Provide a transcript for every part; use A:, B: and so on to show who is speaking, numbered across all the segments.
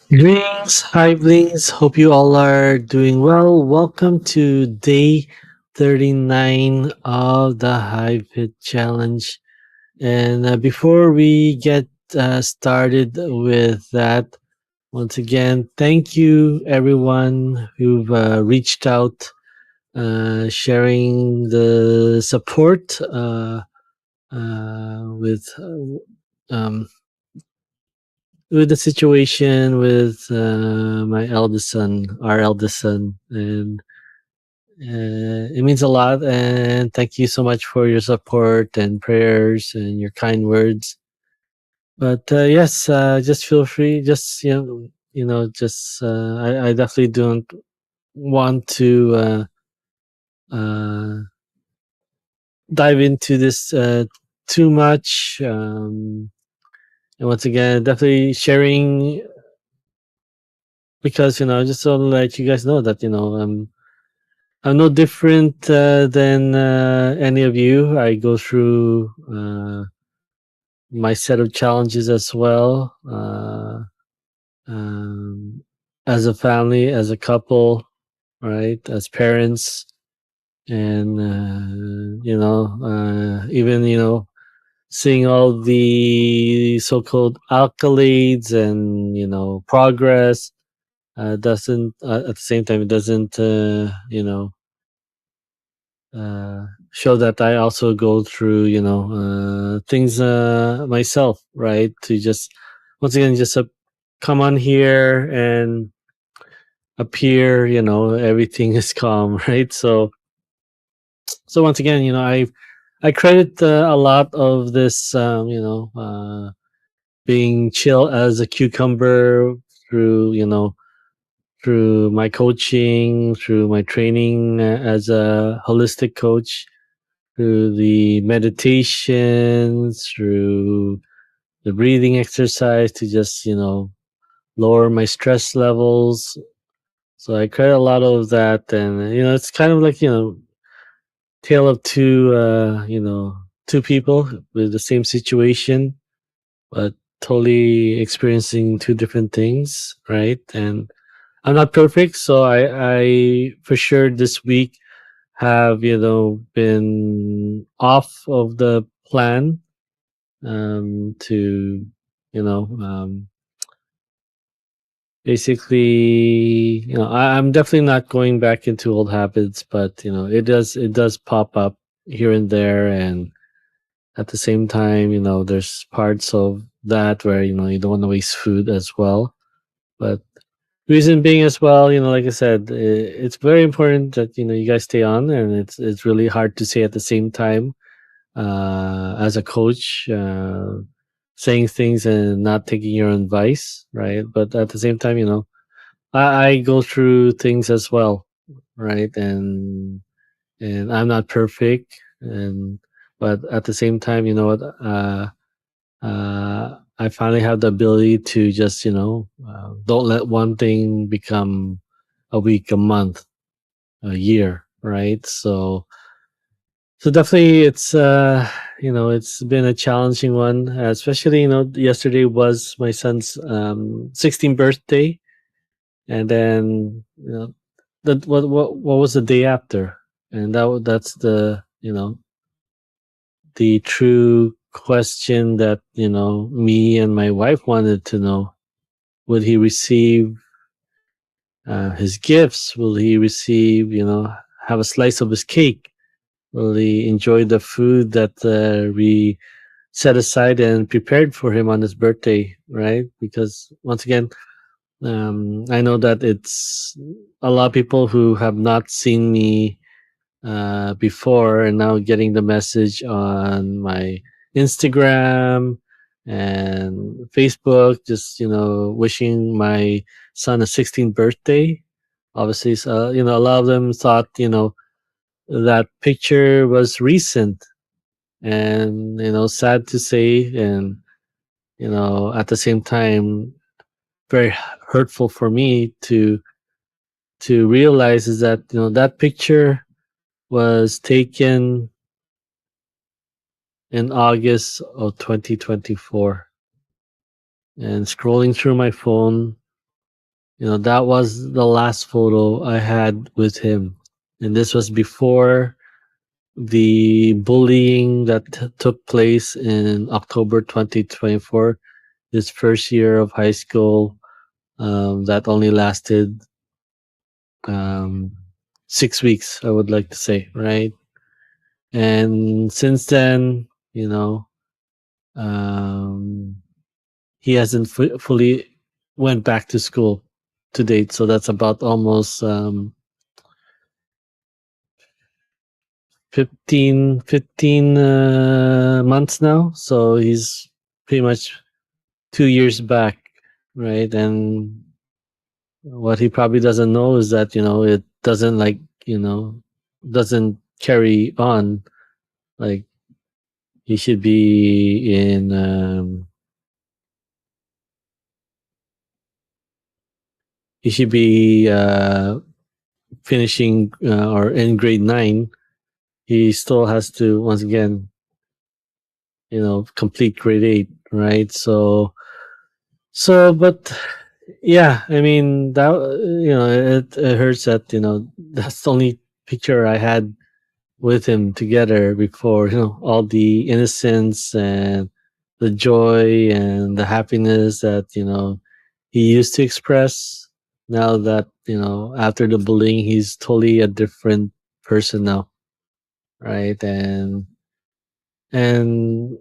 A: Greetings, Hivelings. Hope you all are doing well. Welcome to day 39 of the HiveFit challenge. And before we get started with that, once again, thank you everyone who've reached out, sharing the support um, with the situation with my eldest son, our eldest son, and it means a lot. And thank you so much for your support and prayers and your kind words. But yes, just feel free. Just just I definitely don't want to uh, dive into this too much. And once again, definitely sharing because just to let you guys know that I'm no different than any of you. I go through my set of challenges as well, um, as a family, as a couple, right? As parents, and even seeing all the so-called accolades and progress doesn't at the same time it doesn't show that I also go through, things myself, right? To just once again just come on here and appear, everything is calm, right? So once again, I credit a lot of this, being chill as a cucumber through, through my coaching, through my training as a holistic coach, through the meditations, through the breathing exercise to just, lower my stress levels. So I credit a lot of that. And, it's kind of like, tale of two people with the same situation, but totally experiencing two different things, right? And I'm not perfect. So I for sure this week have, been off of the plan to basically I'm definitely not going back into old habits, but it does pop up here and there. And at the same time, there's parts of that where you don't want to waste food as well. But reason being as well, like I said, it's very important that you guys stay on, and it's really hard to say at the same time as a coach, saying things and not taking your own advice, right? But at the same time, I go through things as well, right? And I'm not perfect, and but at the same time, you know what? I finally have the ability to just don't let one thing become a week, a month, a year, right? So definitely, it's been a challenging one, especially yesterday was my son's 16th birthday, and then that what was the day after, and that's the true question that me and my wife wanted to know: would he receive his gifts? Will he receive have a slice of his cake? Will he enjoy the food that we set aside and prepared for him on his birthday, right? Because once again, I know that it's a lot of people who have not seen me before and now getting the message on my Instagram and Facebook, just wishing my son a 16th birthday. Obviously, so, a lot of them thought that picture was recent, and sad to say, and at the same time very hurtful for me to realize is that that picture was taken in August of 2024. And scrolling through my phone, that was the last photo I had with him. And this was before the bullying that took place in October 2024, his first year of high school, that only lasted um, 6 weeks, I would like to say, right? And since then, um, he hasn't fully went back to school to date. So that's about almost 15 months now. So he's pretty much 2 years back, right? And what he probably doesn't know is that it doesn't doesn't carry on. Like he should be in he should be finishing or in grade 9. He still has to once again complete grade 8, right? But yeah, I mean that it hurts that that's the only picture I had with him together before, all the innocence and the joy and the happiness that he used to express. Now that after the bullying, he's totally a different person now, right? And the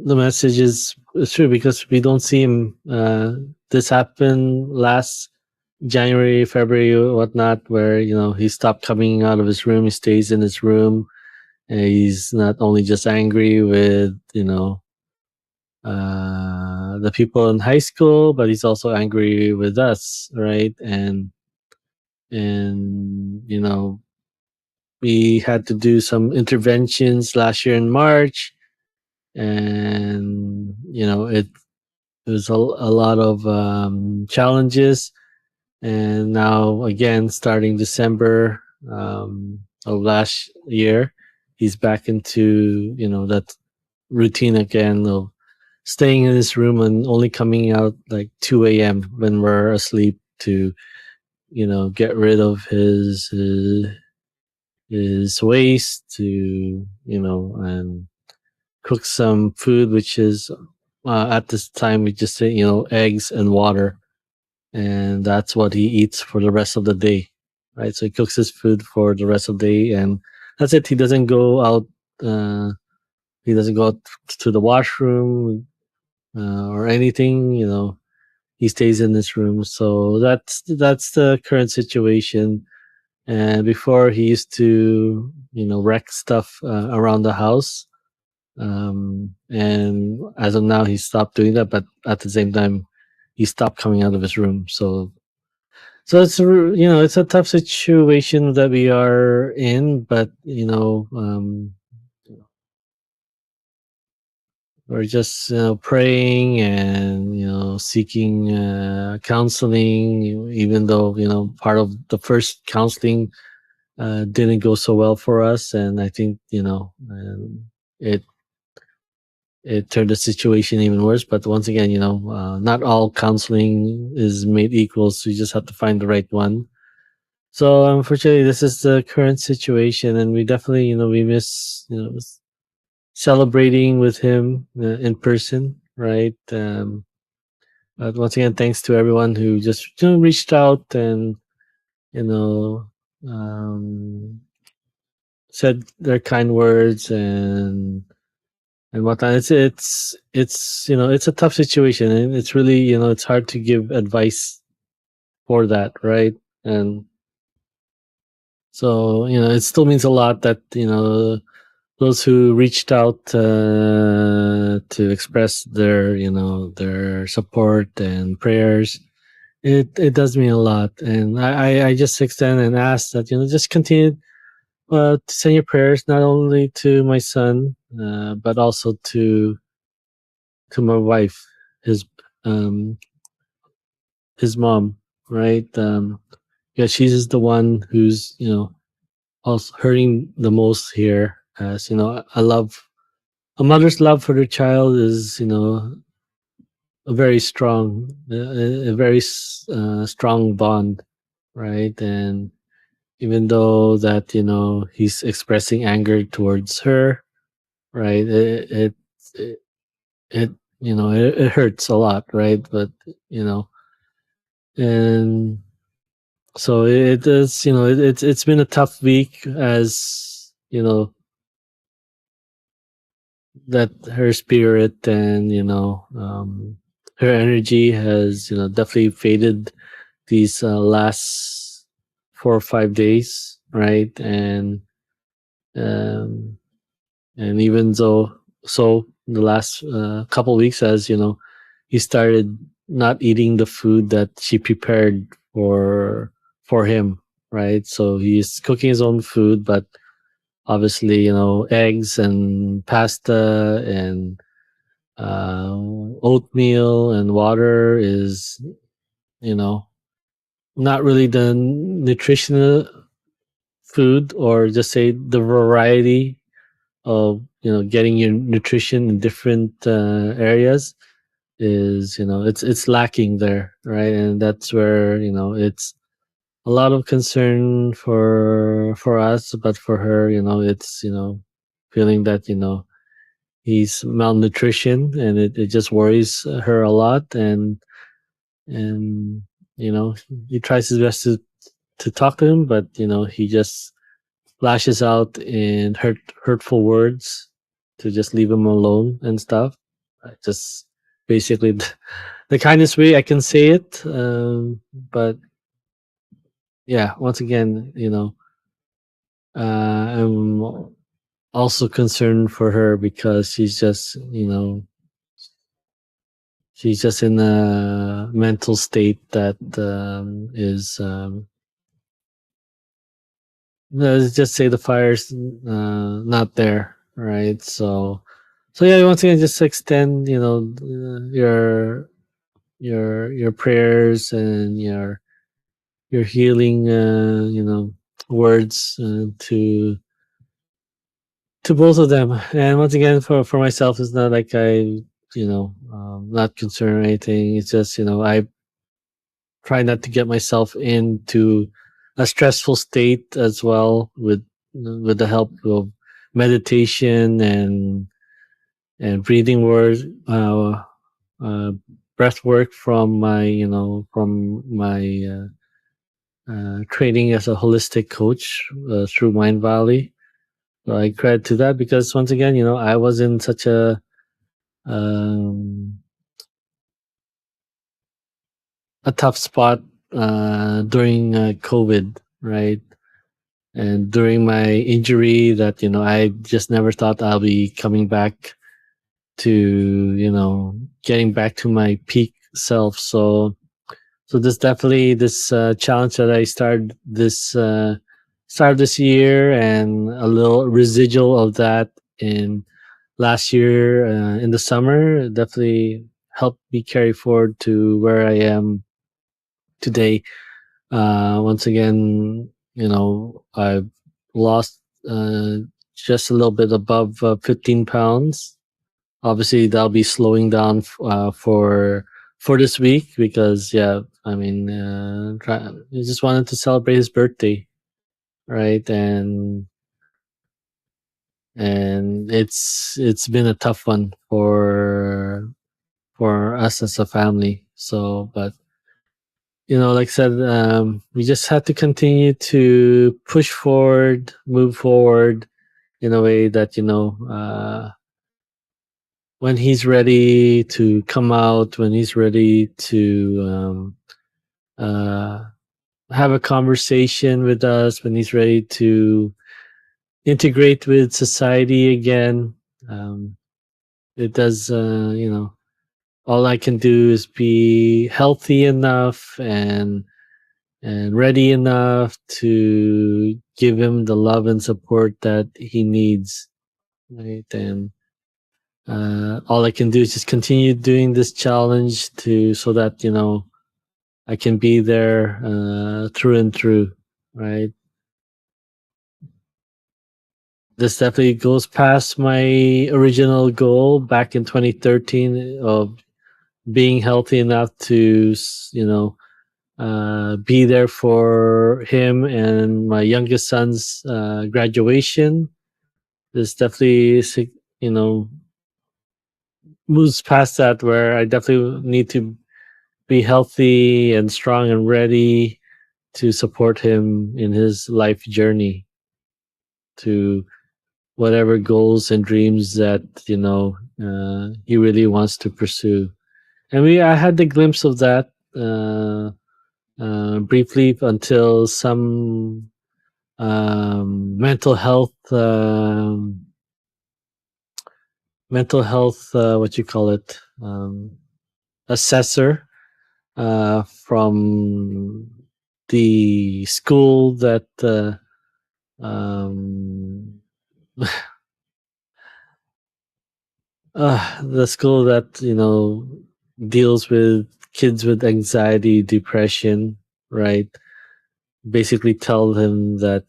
A: message is true because we don't see him. This happened last January, February, or whatnot, where he stopped coming out of his room. He stays in his room. And he's not only just angry with the people in high school, but he's also angry with us, right? And we had to do some interventions last year in March, and it was a lot of challenges. And now again, starting December of last year, he's back into that routine again of staying in his room and only coming out like 2 a.m. when we're asleep to get rid of his waste, to and cook some food, which is at this time we just say eggs and water, and that's what he eats for the rest of the day, right? So he cooks his food for the rest of the day, and that's it. He doesn't go out. He doesn't go out to the washroom or anything. He stays in his room. So that's the current situation. And before, he used to wreck stuff around the house. And as of now, he stopped doing that. But at the same time, he stopped coming out of his room. So it's a tough situation that we are in. But we're just praying and seeking counseling, even though part of the first counseling didn't go so well for us, and I think it it turned the situation even worse. But once again, not all counseling is made equal, so you just have to find the right one. So unfortunately, this is the current situation, and we definitely we miss celebrating with him in person, right? But once again, thanks to everyone who just reached out and you know um, said their kind words and whatnot. It's a tough situation, and it's really it's hard to give advice for that, right? And so it still means a lot that those who reached out to express their their support and prayers. It does mean a lot, and I just extend and ask that just continue to send your prayers not only to my son, but also to my wife, his um his mom, right? Yeah, she's the one who's also hurting the most here. As a mother's love for their child is a very strong, a very strong bond, right? And even though that he's expressing anger towards her, right? It, it it hurts a lot, right? But you know, and so it is. It's been a tough week, as that her spirit and her energy has definitely faded these last 4 or 5 days, right? Um, and even though the last couple weeks, as he started not eating the food that she prepared for him, right? So he's cooking his own food, but obviously eggs and pasta and uh, oatmeal and water is you know not really the nutritional food, or just say the variety of getting your nutrition in different areas is it's lacking there, right? And that's where it's a lot of concern for us, but for her it's feeling that he's malnutrition, and it just worries her a lot. And you know he tries his best to talk to him, but he just lashes out in hurtful words to just leave him alone and stuff. Just basically the kindest way I can say it. But yeah, once again, I'm also concerned for her, because she's just in a mental state that is let's just say the fire's not there, right? So yeah, once again, just extend your prayers and your healing words to both of them. And once again, for myself, it's not like I not concerned or anything. It's just I try not to get myself into a stressful state as well, with the help of meditation and breathing work, uh, breath work from my training as a holistic coach through Mind Valley. So I credit to that, because once again, I was in such um, a tough spot during COVID, right? And during my injury, that I just never thought I'll be coming back to getting back to my peak self. So this definitely this challenge that I started this year, and a little residual of that in last year in the summer, definitely helped me carry forward to where I am today. Once again, I've lost just a little bit above 15 pounds. Obviously, that'll be slowing down for this week, because yeah, I mean, I just wanted to celebrate his birthday, right? And it's been a tough one for us as a family. So, but like I said, we just had to continue to push forward, move forward in a way that when he's ready to come out, when he's ready to uh, have a conversation with us, when he's ready to integrate with society again. Um, it does, all I can do is be healthy enough and ready enough to give him the love and support that he needs, right? And all I can do is just continue doing this challenge to so that I can be there through and through, right? This definitely goes past my original goal back in 2013 of being healthy enough to, be there for him and my youngest son's graduation. This definitely, you know, moves past that, where I definitely need to be healthy and strong and ready to support him in his life journey to whatever goals and dreams that he really wants to pursue. And I had the glimpse of that briefly until some mental health what you call it, assessor from the school that um, the school that deals with kids with anxiety, depression, right? Basically, tell him that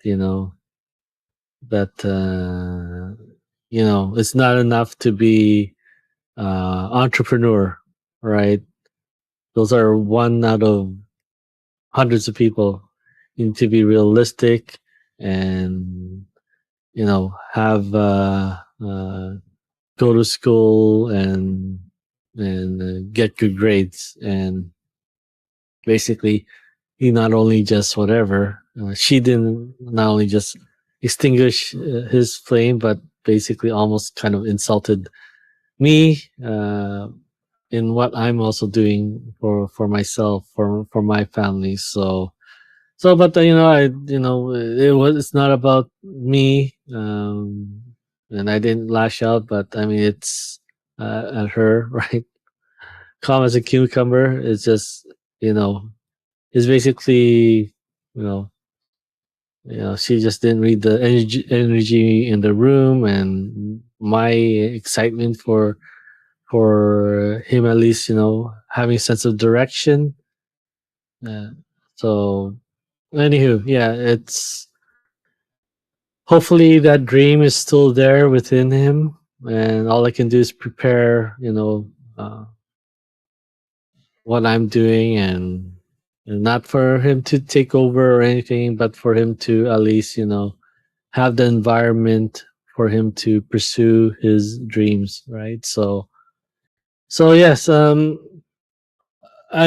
A: it's not enough to be entrepreneur, right? Those are one out of hundreds of people. You need to be realistic and have go to school and get good grades. And basically, he not only just whatever, she didn't not only just extinguish his flame, but basically almost kind of insulted me in what I'm also doing for myself, for my family. So, but it's not about me, and I didn't lash out, but I mean, it's at her, right? Calm as a cucumber. It's just, you know, it's basically, you know, she just didn't read the energy in the room, and my excitement for him, at least, having a sense of direction. Uh, so, anywho, yeah, it's hopefully that dream is still there within him, and all I can do is prepare, what I'm doing, and not for him to take over or anything, but for him to at least, have the environment for him to pursue his dreams, right? So yes, I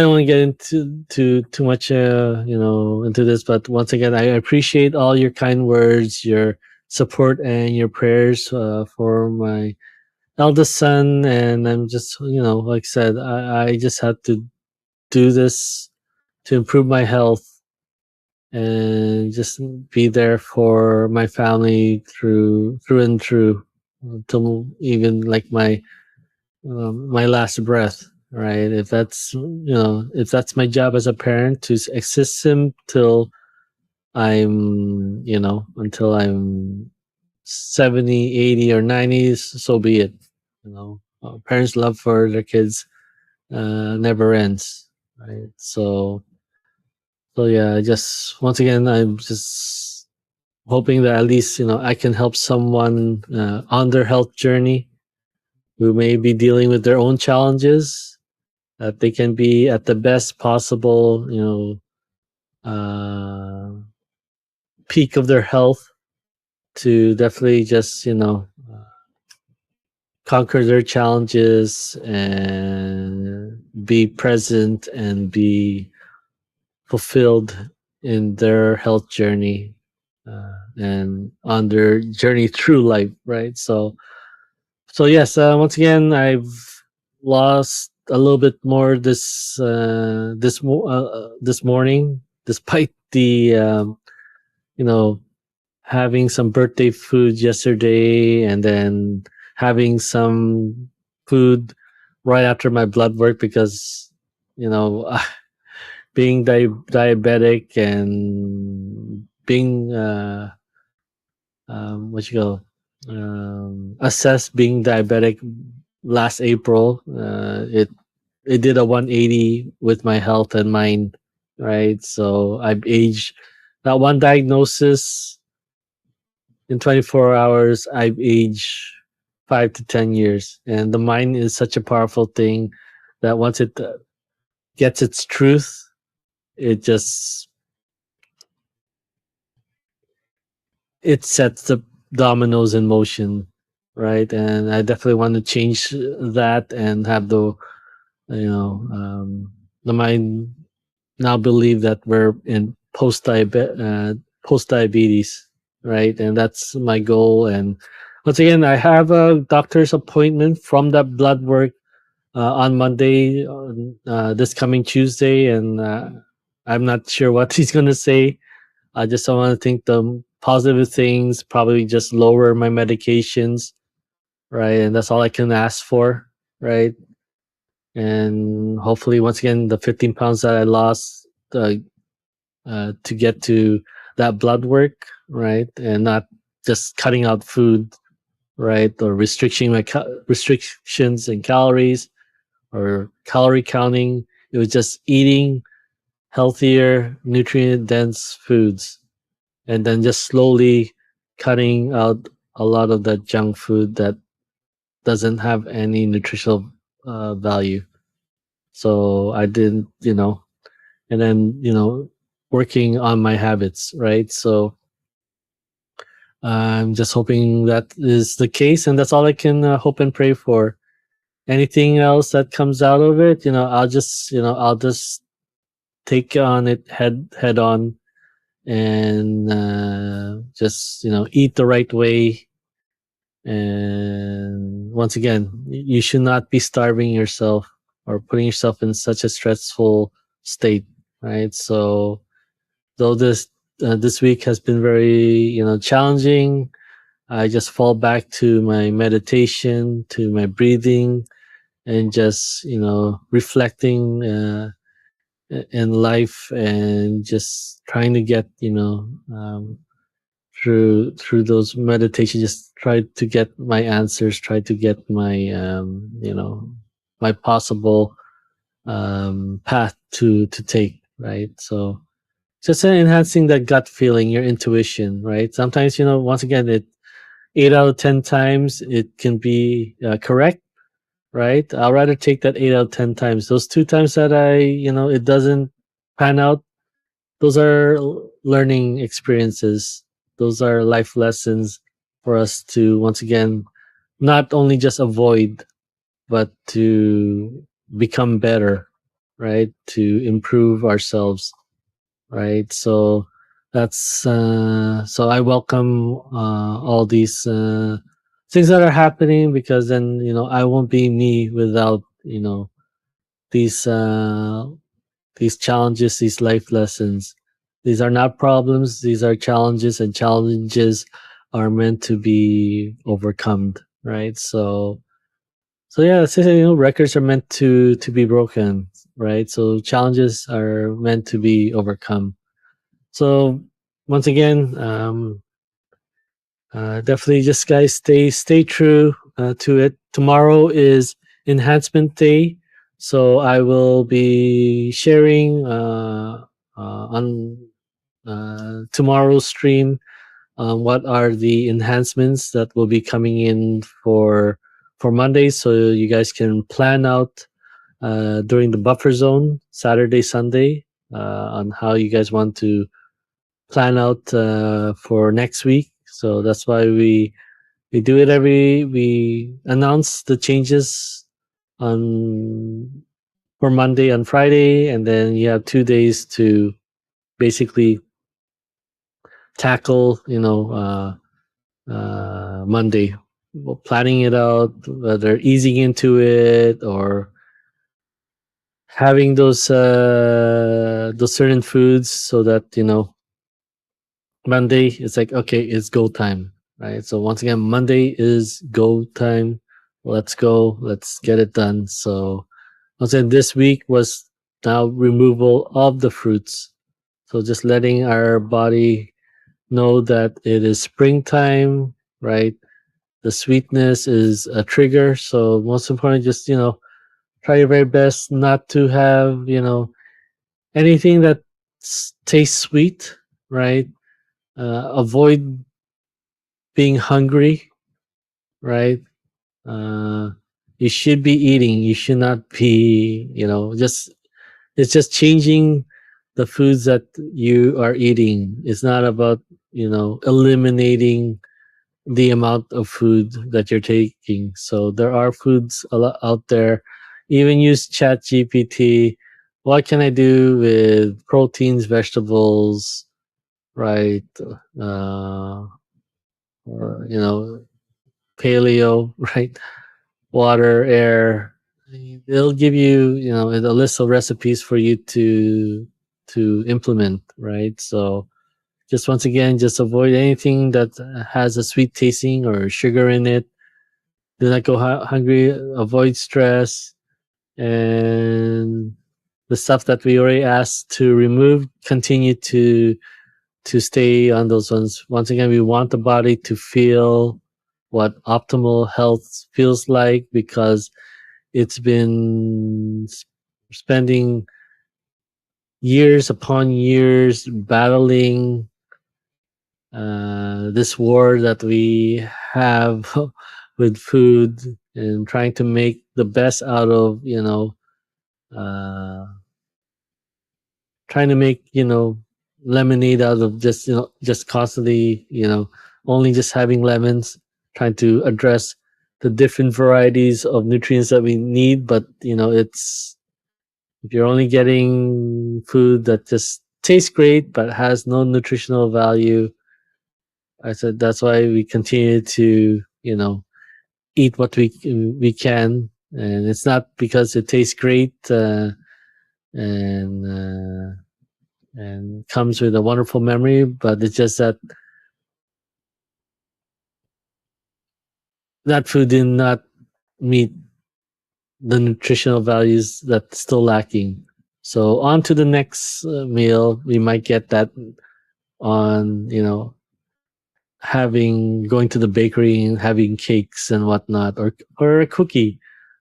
A: don't want to get into too much, into this, but once again, I appreciate all your kind words, your support, and your prayers for my eldest son. And I'm just, like I said, I just had to do this to improve my health and just be there for my family through and through until even like my last breath, right? If that's my job as a parent, to assist him till until I'm 70, 80, or 90, so be it. Parents' love for their kids never ends, right? So yeah, just once again, I'm just hoping that at least I can help someone on their health journey who may be dealing with their own challenges, that they can be at the best possible, peak of their health, to definitely just conquer their challenges and be present and be fulfilled in their health journey, and on their journey through life, right? So yes, once again, I've lost a little bit more this morning, despite the you know having some birthday food yesterday, and then having some food right after my blood work, because you know being diabetic and being what you go assessed being diabetic last April. It did a 180 with my health and mind, right? So I've aged that one diagnosis in 24 hours. I've aged 5 to 10 years, and the mind is such a powerful thing that once it gets its truth, it just it sets the dominoes in motion, right? And I definitely want to change that and have you know the mind now believe that we're in post diabetes, right? And that's my goal. And once again, I have a doctor's appointment from that blood work on Monday, this coming Tuesday, and I'm not sure what he's gonna say. I just want to think the positive things, probably just lower my medications, right? And that's all I can ask for, right? And hopefully, once again, the 15 pounds that I lost to get to that blood work, right? And not just cutting out food, right? Or restrictions in calories or calorie counting. It was just eating healthier, nutrient dense foods and then just slowly cutting out a lot of that junk food that doesn't have any nutritional value. So I didn't, and then, working on my habits, right? So I'm just hoping that is the case, and that's all I can hope and pray for. Anything else that comes out of it, I'll just take on it head on and just eat the right way. And once again, you should not be starving yourself or putting yourself in such a stressful state, right? So though this week has been very challenging, I just fall back to my meditation, to my breathing, and just reflecting in life and just trying to get through those meditations, just try to get my answers, try to get my my possible path to take, right? So just enhancing that gut feeling, your intuition, right? Sometimes once again, it 8 out of 10 times it can be correct, right? I'll rather take that 8 out of 10 times. Those 2 times that it doesn't pan out, those are learning experiences. Those are life lessons for us to once again not only just avoid, but to become better, right? To improve ourselves, right? So that's so I welcome all these things that are happening, because then I won't be me without these uh these challenges, these life lessons. These are not problems, these are challenges, and challenges are meant to be overcome, right? So yeah, records are meant to be broken, right? So challenges are meant to be overcome. So once again, definitely just guys stay true to it. Tomorrow is enhancement day, so I will be sharing on tomorrow's stream what are the enhancements that will be coming in for Monday, so you guys can plan out during the buffer zone Saturday, Sunday, on how you guys want to plan out for next week. So that's why we do it we announce the changes on for Monday and Friday, and then you have 2 days to basically tackle Monday, planning it out, whether easing into it or having those certain foods, so that Monday it's like, okay, it's go time, right? So once again, Monday is go time. Let's go. Let's get it done. So once again, this week was now removal of the fruits. So just letting our body know that it is springtime, right? The sweetness is a trigger. So most important, just try your very best not to have anything that tastes sweet, right? Avoid being hungry, right? Uh, you should be eating. You should not be, just it's just changing the foods that you are eating. It's not about, eliminating the amount of food that you're taking. So there are foods a lot out there. Even use Chat GPT. What can I do with proteins, vegetables, right? Uh, or, paleo, right? Water, air. It'll give you, a list of recipes for you to implement, right? So just once again, just avoid anything that has a sweet tasting or sugar in it. Do not go hungry. Avoid stress, and the stuff that we already asked to remove. Continue to stay on those ones. Once again, we want the body to feel what optimal health feels like, because it's been spending years upon years battling this war that we have with food, and trying to make the best out of, uh, trying to make, lemonade out of just, just constantly, only just having lemons, trying to address the different varieties of nutrients that we need. But, it's, if you're only getting food that just tastes great but has no nutritional value, I said that's why we continue to, eat what we can, and it's not because it tastes great, and comes with a wonderful memory, but it's just that that food did not meet the nutritional values that's still lacking. So on to the next meal, we might get that on, having going to the bakery and having cakes and whatnot, or a cookie,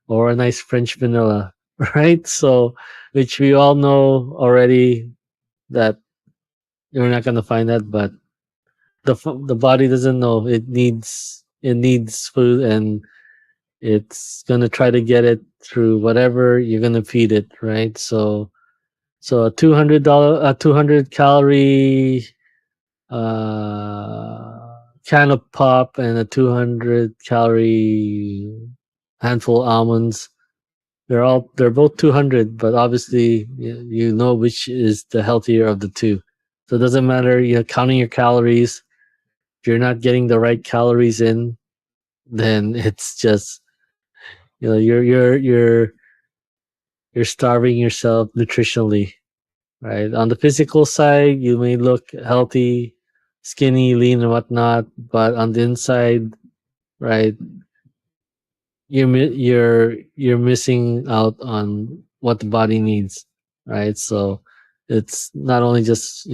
A: or a nice French vanilla, right? So, which we all know already that you're not gonna find that, but the body doesn't know it needs food, and it's gonna try to get it through whatever you're gonna feed it, right? So a 200 calorie can of pop and a 200 calorie handful of almonds. They're both 200, but obviously you know which is the healthier of the two. So it doesn't matter, counting your calories. If you're not getting the right calories in, then it's just, you're starving yourself nutritionally, right? On the physical side, you may look healthy, skinny, lean, and whatnot, but on the inside, right, you're missing out on what the body needs, right? So it's not only just,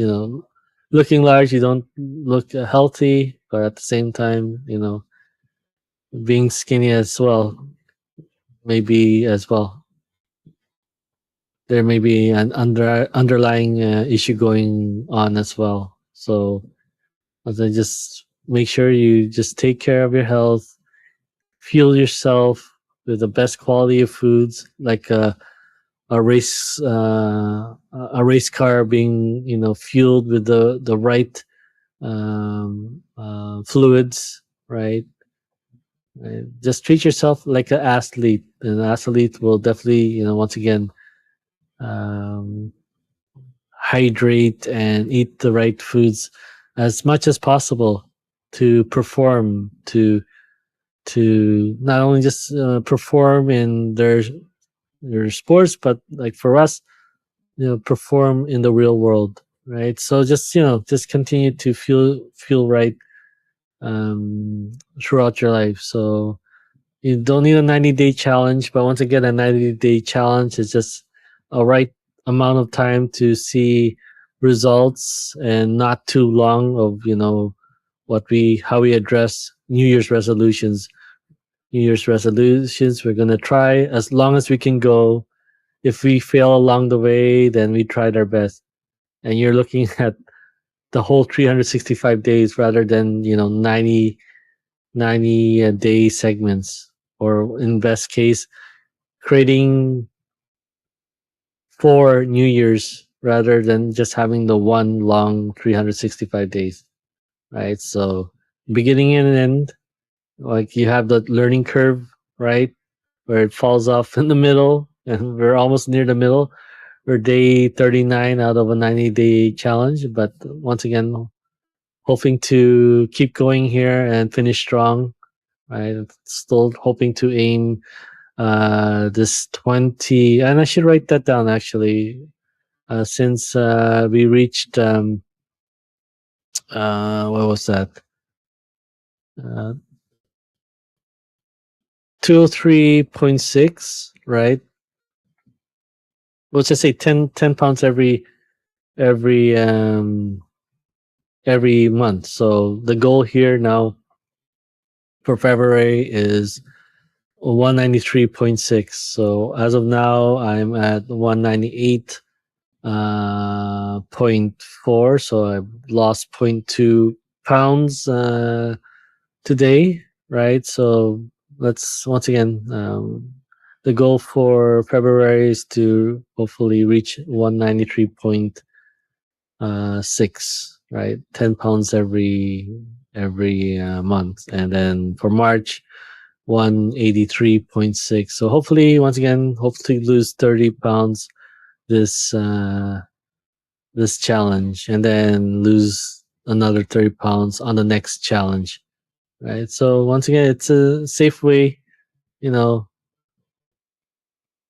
A: looking large, you don't look healthy, but at the same time, being skinny as well, maybe as well. There may be an underlying issue going on as well. So as I just make sure you just take care of your health, fuel yourself with the best quality of foods, like a race car being, fueled with the right fluids, right? Just treat yourself like an athlete. An athlete will definitely, once again, um, hydrate and eat the right foods as much as possible to perform, to not only just perform in their sports, but like for us, perform in the real world, right? So just, just continue to feel right throughout your life. So you don't need a 90-day challenge, but once again, a 90-day challenge is just a right amount of time to see results, and not too long of, how we address New Year's resolutions. New Year's resolutions, we're gonna try as long as we can go. If we fail along the way, then we tried our best. And you're looking at the whole 365 days rather than, 90 day segments. or in best case, creating 4 New Year's rather than just having the one long 365 days, right? So beginning and end, like you have the learning curve, right? Where it falls off in the middle, and we're almost near the middle. We're day 39 out of a 90-day challenge, but once again, hoping to keep going here and finish strong, right? Still hoping to aim this 20, and I should write that down actually, since we reached what was that, uh 203.6, right? Let's just say 10 pounds every um every month. So the goal here now for February is 193.6. So as of now, I'm at 198 point 4, so I've lost point 0.2 pounds today, right? So let's once again, the goal for February is to hopefully reach 193.6, right? 10 pounds every month, and then for March 183.6. So hopefully, once again, hopefully lose 30 pounds this this challenge, and then lose another 30 pounds on the next challenge, right? So once again, it's a safe way, you know,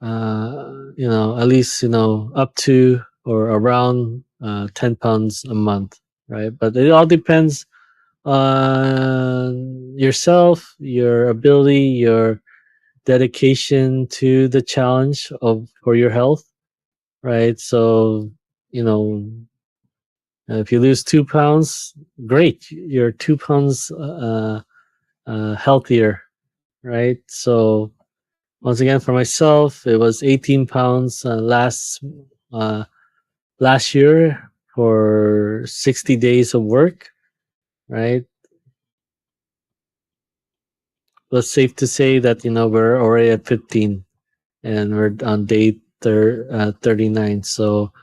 A: at least, up to or around 10 pounds a month, right? But it all depends on yourself, your ability, your dedication to the challenge of for your health, right? So, you know, if you lose 2 pounds, great, you're 2 pounds healthier, right? So once again, for myself, it was 18 pounds uh, last year for 60 days of work, right? But safe to say that we're already at 15, and we're on day 39. So,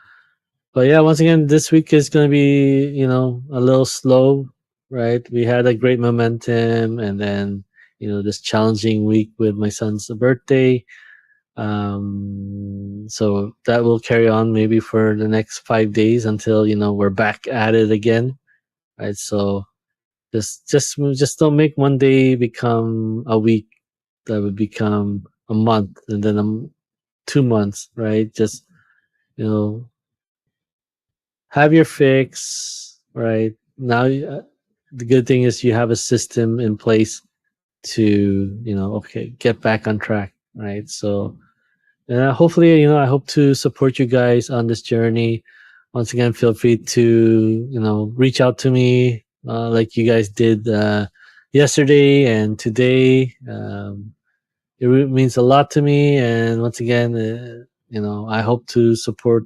A: but yeah, once again, this week is going to be a little slow, right? We had a great momentum, and then this challenging week with my son's birthday. So that will carry on maybe for the next 5 days until we're back at it again, right? So just don't make one day become a week, that would become a month, and then 2 months, right? Just you know have your fix, right? Now the good thing is you have a system in place to okay, get back on track, right? So hopefully, I hope to support you guys on this journey. Once again, feel free to reach out to me, like you guys did yesterday and today. It means a lot to me, and once again, I hope to support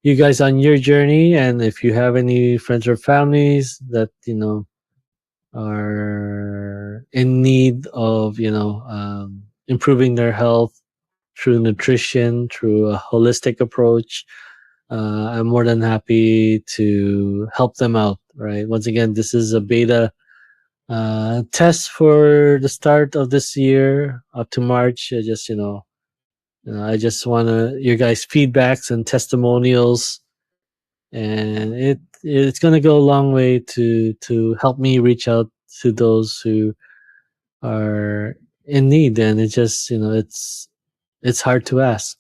A: you guys on your journey. And if you have any friends or families that are in need of improving their health through nutrition, through a holistic approach, I'm more than happy to help them out. Right. Once again, this is a beta test for the start of this year up to March. I just want to your guys' feedbacks and testimonials, and it's gonna go a long way to help me reach out to those who are in need. And it's just it's hard to ask,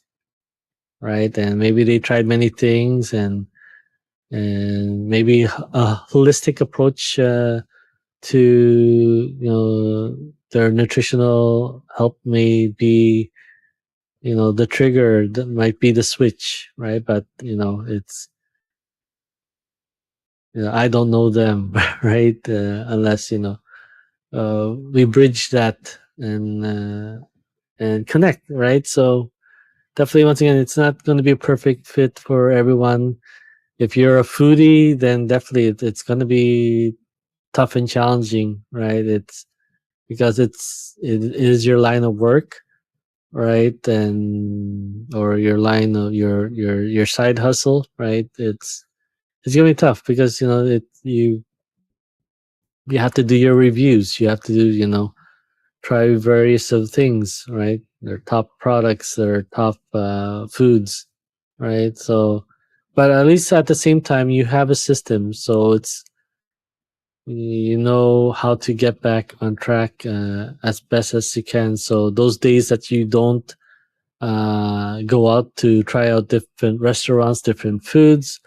A: right? And maybe they tried many things, and maybe a holistic approach to their nutritional help may be the trigger, that might be the switch, right? But it's I don't know them, right? Unless we bridge that and connect, right? So definitely, once again, it's not going to be a perfect fit for everyone. If you're a foodie, then definitely it's going to be tough and challenging, right? It's because it is your line of work, right? And or your line of your side hustle, right? It's gonna be tough because you have to do your reviews. You have to do try various of things, right? Their top products, their top foods, right? So, but at least at the same time, you have a system, so you know how to get back on track as best as you can. So those days that you don't go out to try out different restaurants, different foods,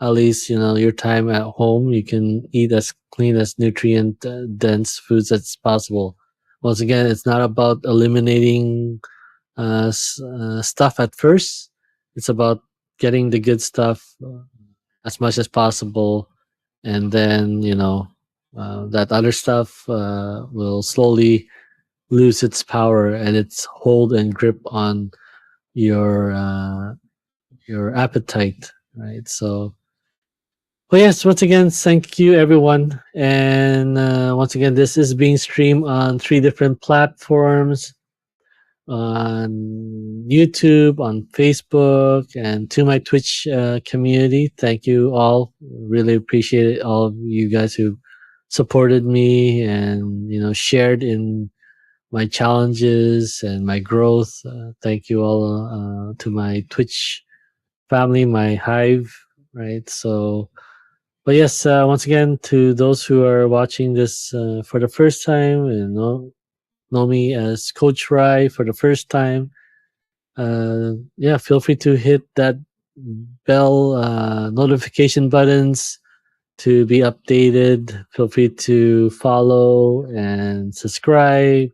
A: at least your time at home, you can eat as clean as nutrient dense foods as possible. Once again, it's not about eliminating stuff at first. It's about getting the good stuff as much as possible, and then that other stuff will slowly lose its power and its hold and grip on your uh, your appetite, right? So, well, yes, once again, thank you, everyone. And once again, this is being streamed on 3 different platforms, on YouTube, on Facebook, and to my Twitch community. Thank you all. Really appreciate it, all of you guys who supported me and shared in my challenges and my growth. Thank you all to my Twitch family, my Hive, right? So, but yes, once again, to those who are watching this for the first time and know me as Coach Rai for the first time, yeah, feel free to hit that bell notification buttons to be updated. Feel free to follow and subscribe,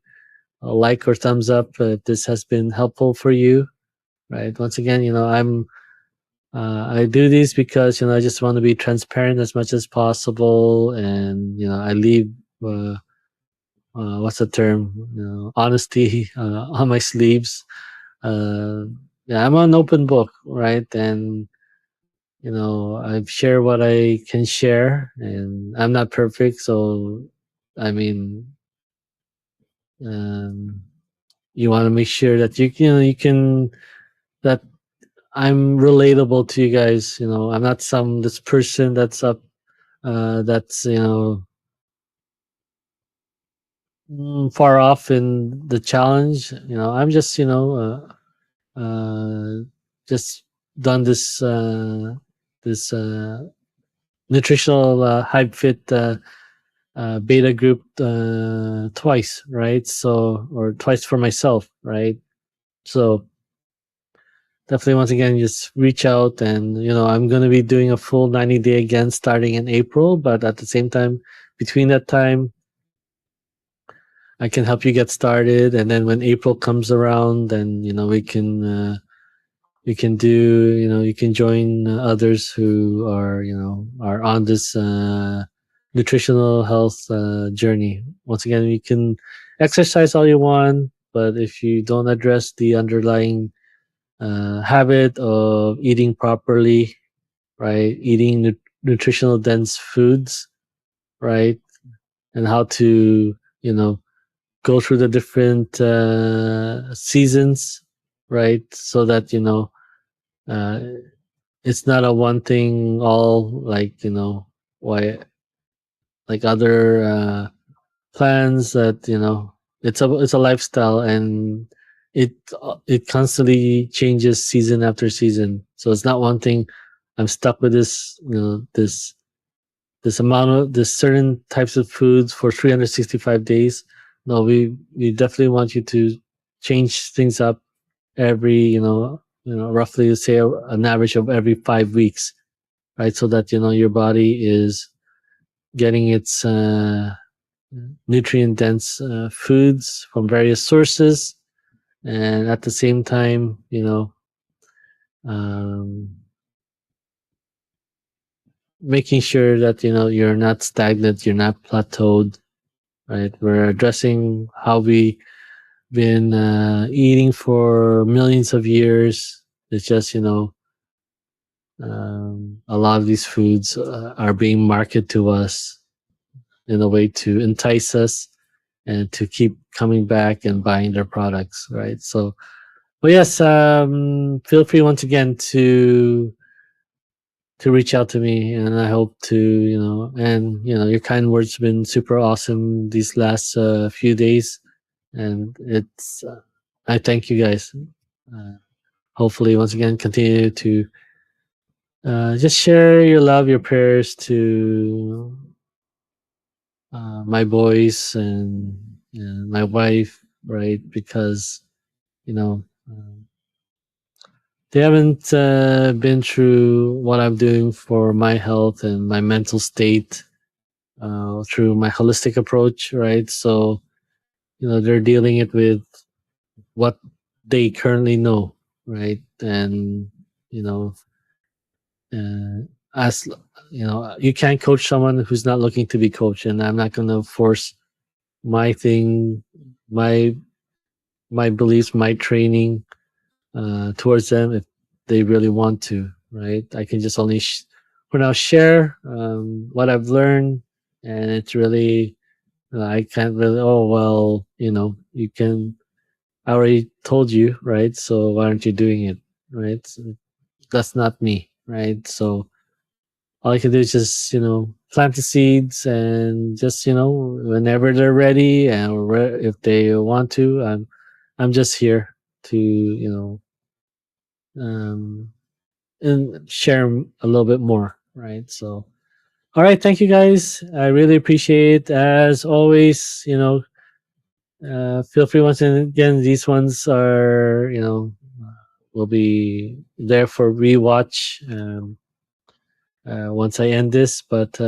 A: like or thumbs up if this has been helpful for you. Right. Once again, I do these because I just want to be transparent as much as possible, and I leave what's the term? Honesty on my sleeves. Uh, yeah, I'm an open book, right? And I've shared what I can share, and I'm not perfect, so I mean, um, you want to make sure that you can that I'm relatable to you guys. I'm not this person that's up that's far off in the challenge. I'm just just done this nutritional HiveFit beta group twice, right? So, or twice for myself, right? So definitely, once again, just reach out, and I'm going to be doing a full 90-day again starting in April, but at the same time, between that time, I can help you get started, and then when April comes around, then we can do you can join others who are on this nutritional health journey. Once again, you can exercise all you want, but if you don't address the underlying habit of eating properly, right? Eating nutritional dense foods, right? And how to, go through the different seasons, right? So that, uh, it's not a one thing all like, why, like other plans that, it's a lifestyle, and it constantly changes season after season. So it's not one thing. I'm stuck with this, this amount of this certain types of foods for 365 days. No, we definitely want you to change things up every roughly say an average of every 5 weeks, right? So that your body is getting its nutrient dense foods from various sources, and at the same time um, making sure that you're not stagnant, you're not plateaued, right? We're addressing how we been eating for millions of years. It's just a lot of these foods are being marketed to us in a way to entice us, and to keep coming back and buying their products, right? So, but yes, feel free once again to reach out to me, and I hope to, and your kind words have been super awesome these last few days, and I thank you guys. Uh, Hopefully, once again, continue to just share your love, your prayers to my boys and my wife, right? Because you know. They haven't been through what I'm doing for my health and my mental state through my holistic approach, right? So, they're dealing it with what they currently know, right? And, you know, as you can't coach someone who's not looking to be coached, and I'm not going to force my thing, my my beliefs, my training towards them if they really want to, right? I can just only for now share what I've learned, and it's really I can't really. Oh well, you can. I already told you, right? So why aren't you doing it, right? So that's not me, right? So all I can do is just plant the seeds and just whenever they're ready and if they want to, I'm just here to um and share a little bit more, right? So, all right, thank you guys. I really appreciate it. As always, feel free once again. These ones are, will be there for rewatch once I end this. But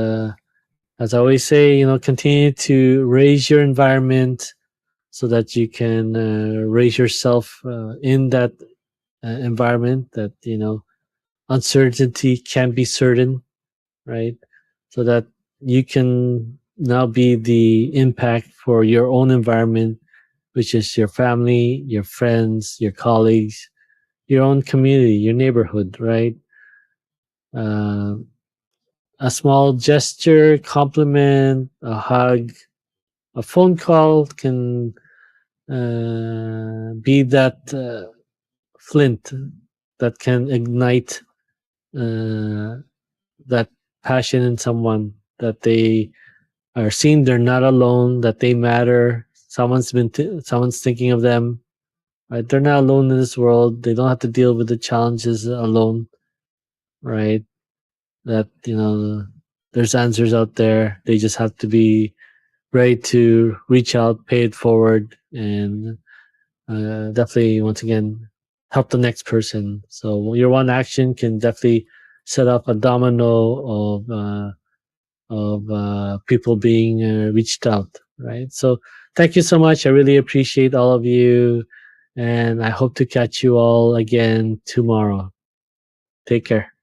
A: as I always say, continue to raise your environment so that you can raise yourself in that environment that uncertainty can be certain, right? So that you can now be the impact for your own environment, which is your family, your friends, your colleagues, your own community, your neighborhood, right? Uh, a small gesture, compliment, a hug, a phone call can be that flint that can ignite uh, that passion in someone, that they are seen they're not alone, that they matter. Someone's thinking of them, right? They're not alone in this world. They don't have to deal with the challenges alone, right? That there's answers out there. They just have to be ready to reach out, pay it forward, and definitely once again help the next person. So your one action can definitely set up a domino of people being reached out, right? So thank you so much. I really appreciate all of you, and I hope to catch you all again tomorrow. Take care.